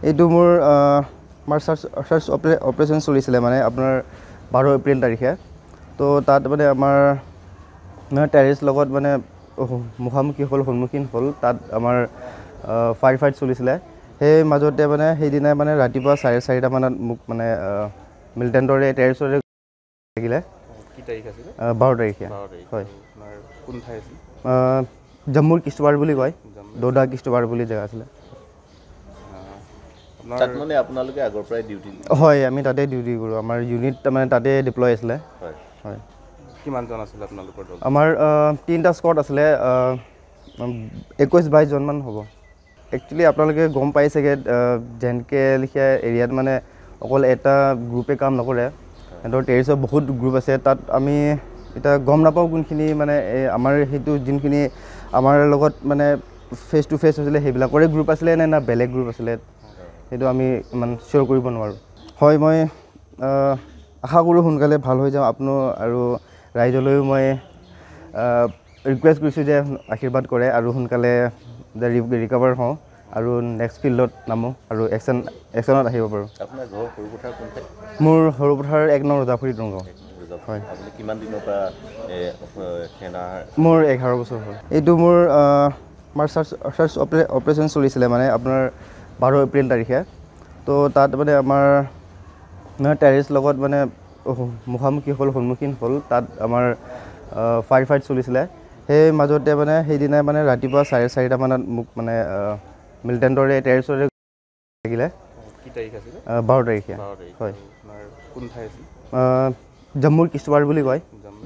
এইটো মোৰ search operation চলিছিলে মানে আপোনাৰ 12 এপ্ৰিল তাৰিখে। তো তাত মানে আমাৰ টেৰিষ্ট লগত মানে মুখামুখি সন্মুখীন হ'ল। তাত আমাৰ ফায়াৰ ফাইট চলিছিলে। সেই মাজতে মানে সেইদিনাই মানে ৰাতিপুৱা 4:30 মানত মোক মানে মিলিটেণ্টৰে টেৰিষ্টৰে লাগিলে। কি তাৰিখ আছিল? 12 তাৰিখে। হয়। কোন ঠাই আছিল? জম্মুৰ কিষ্টৱাৰ বুলি কয়, দৌদা কিষ্টৱাৰ বুলি জেগা আছিলে। তাত মানে আপোনালোকে আগৰ পৰাই ডিউটি? হয়, আমি তাতে ডিউটি কৰোঁ। আমাৰ ইউনিট মানে তাতে ডিপ্লয় আছিলে। হয় হয়। কিমানজন আছিল আপোনালোকৰ দল? আমাৰ 3টা স্কোৱাড আছিলে, 21-22 জনমান হ'ব। একচুৱেলি আপোনালোকে গম পাই চাগে যেনেকৈ লিখীয়া এৰিয়াত মানে অকল এটা গ্ৰুপে কাম নকৰে। সিহঁতৰ টেৰিষ্টৰ বহুত গ্ৰুপ আছে। তাত আমি এতিয়া গম নাপাওঁ কোনখিনি মানে আমাৰ সেইটো যোনখিনি আমাৰ লগত মানে ফেচ টু ফেচ হৈছিলে সেইবিলাকৰে গ্ৰুপ আছিলে না বেলেগ গ্ৰুপ আছিলে, সেইটো আমি ইমান চিয়'ৰ কৰিব নোৱাৰোঁ। হয়, মই আশা কৰোঁ সোনকালে ভাল হৈ যাওঁ। আৰু ৰাইজলৈও মই ৰিকুৱেষ্ট কৰিছোঁ যে আশীৰ্বাদ কৰে আৰু সোনকালে ৰিকভাৰ হওঁ আৰু নেক্সট ফিল্ডত নামোঁ আৰু একশ্যনত আহিব পাৰোঁ। আপোনাৰ ঘৰ সৰুপথাৰ কোন ঠাইত? মোৰ সৰুপথাৰ 1 নং ৰজাপুৰী দৰগাঁও। হয়। আপুনি কিমান দিনৰ পৰা সেনা? মোৰ 11 বছৰ হ'ল। এইটো মোৰ চাৰ্চ অপাৰেশ্যন চলিছিলে মানে আপোনাৰ 12 এপ্ৰিল তাৰিখে। তো তাত মানে আমাৰ টেৰিষ্ট লগত মানে মুখামুখি সন্মুখীন হ'ল। তাত আমাৰ ফায়াৰ ফাইট চলিছিলে। সেই মাজতে মানে সেইদিনাই মানে ৰাতিপুৱা 4:30 মানত মোক মানে মিলিটেণ্টৰে টেৰিষ্টৰে লাগিলে। কি তাৰিখ আছিল? 12 তাৰিখে। হয়। কোন ঠাই আছিল? জম্মুৰ কিষ্টৱাৰ বুলি কয়,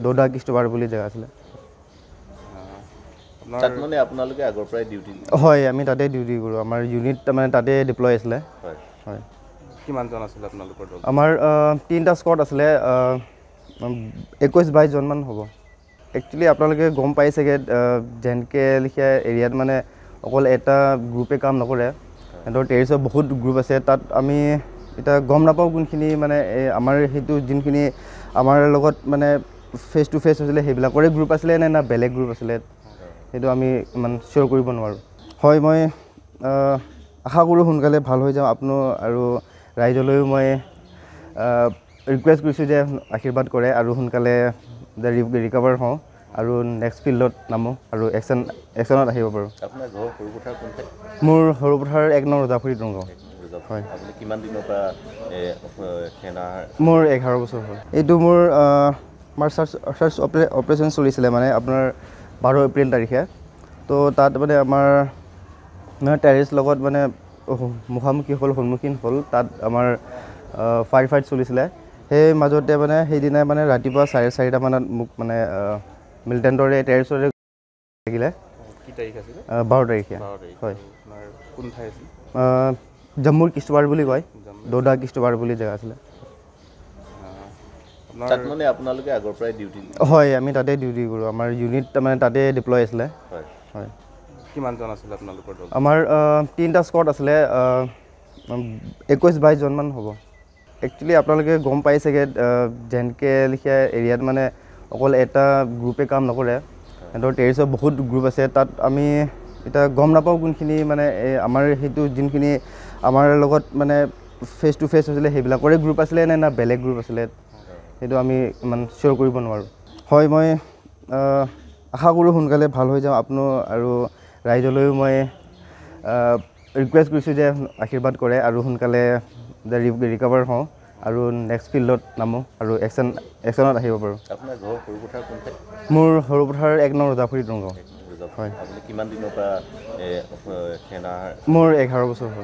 দৌদা কিষ্টৱাৰ বুলি জেগা আছিলে। তাত মানে আপোনালোকে আগৰ পৰাই ডিউটি? হয়, আমি তাতে ডিউটি কৰোঁ। আমাৰ ইউনিট মানে তাতে ডিপ্লয় আছিলে। হয়। হয়। কিমানজন আছিল আপোনালোকৰ দল? আমাৰ 3টা স্কোৱাড আছিলে, 21-22 জনমান হ'ব। একচুৱেলি আপোনালোকে গম পাই চাগে যেনেকৈ লিখীয়া এৰিয়াত মানে অকল এটা গ্ৰুপে কাম নকৰে। সিহঁতৰ টেৰিষ্টৰ বহুত গ্ৰুপ আছে। তাত আমি এতিয়া গম নাপাওঁ কোনখিনি মানে আমাৰ সেইটো যোনখিনি আমাৰ লগত মানে ফেচ টু ফেচ হৈছিলে সেইবিলাকৰে গ্ৰুপ আছিলে না বেলেগ গ্ৰুপ আছিলে, সেইটো আমি ইমান চিয়'ৰ কৰিব নোৱাৰোঁ। হয়, মই আশা কৰোঁ সোনকালে ভাল হৈ যাওঁ। আৰু ৰাইজলৈও মই ৰিকুৱেষ্ট কৰিছোঁ যে আশীৰ্বাদ কৰে আৰু সোনকালে ৰিকভাৰ হওঁ আৰু নেক্সট ফিল্ডত নামোঁ আৰু একশ্যনত আহিব পাৰোঁ। আপোনাৰ ঘৰ সৰুপথাৰ কোন ঠাইত? মোৰ সৰুপথাৰ 1 নং ৰজাপুৰী দৰগাঁও। হয়। আপুনি কিমান দিনৰ পৰা সেনা? মোৰ 11 বছৰ হ'ল। এইটো মোৰ চাৰ্চ অপাৰেশ্যন চলিছিলে মানে আপোনাৰ 12 এপ্ৰিল তাৰিখে। তো তাত মানে আমাৰ টেৰিষ্ট লগত মানে মুখামুখি সন্মুখীন হ'ল। তাত আমাৰ ফায়াৰ ফাইট চলিছিলে। সেই মাজতে মানে সেইদিনাই মানে ৰাতিপুৱা 4:30 মানত মোক মানে মিলিটেণ্টৰে টেৰিষ্টৰে লাগিলে। কি তাৰিখ আছিল? 12 তাৰিখে। হয়। কোন ঠাই আছিল? জম্মুৰ কিষ্টৱাৰ বুলি কয়, দৌদা কিষ্টৱাৰ বুলি জেগা আছিলে। তাত মানে আপোনালোকে আগৰ পৰাই ডিউটি? হয়, আমি তাতে ডিউটি কৰোঁ। আমাৰ ইউনিট মানে তাতে ডিপ্লয় আছিলে। হয়। হয়। কিমানজন আছিল আপোনালোকৰ দল? আমাৰ 3টা স্কোৱাড আছিলে, 21-22 জনমান হ'ব। একচুৱেলি আপোনালোকে গম পাই চাগে যেনেকৈ লিখীয়া এৰিয়াত মানে অকল এটা গ্ৰুপে কাম নকৰে। সিহঁতৰ টেৰিষ্টৰ বহুত গ্ৰুপ আছে। তাত আমি এতিয়া গম নাপাওঁ কোনখিনি মানে আমাৰ সেইটো যোনখিনি আমাৰ লগত মানে ফেচ টু ফেচ হৈছিলে সেইবিলাকৰে গ্ৰুপ আছিলে না বেলেগ গ্ৰুপ আছিলে, সেইটো আমি ইমান চিয়'ৰ কৰিব নোৱাৰোঁ। হয়, মই আশা কৰোঁ সোনকালে ভাল হৈ যাওঁ। আৰু ৰাইজলৈও মই ৰিকুৱেষ্ট কৰিছোঁ যে আশীৰ্বাদ কৰে আৰু সোনকালে ৰিকভাৰ হওঁ আৰু নেক্সট ফিল্ডত নামোঁ আৰু একশ্যনত আহিব পাৰোঁ। আপোনাৰ ঘৰ সৰুপথাৰ কোন ঠাইত? মোৰ সৰুপথাৰ 1 নং ৰজাপুৰী দৰগাঁও। হয়। আপুনি কিমান দিনৰ পৰা সেনা? মোৰ 11 বছৰ হ'ল।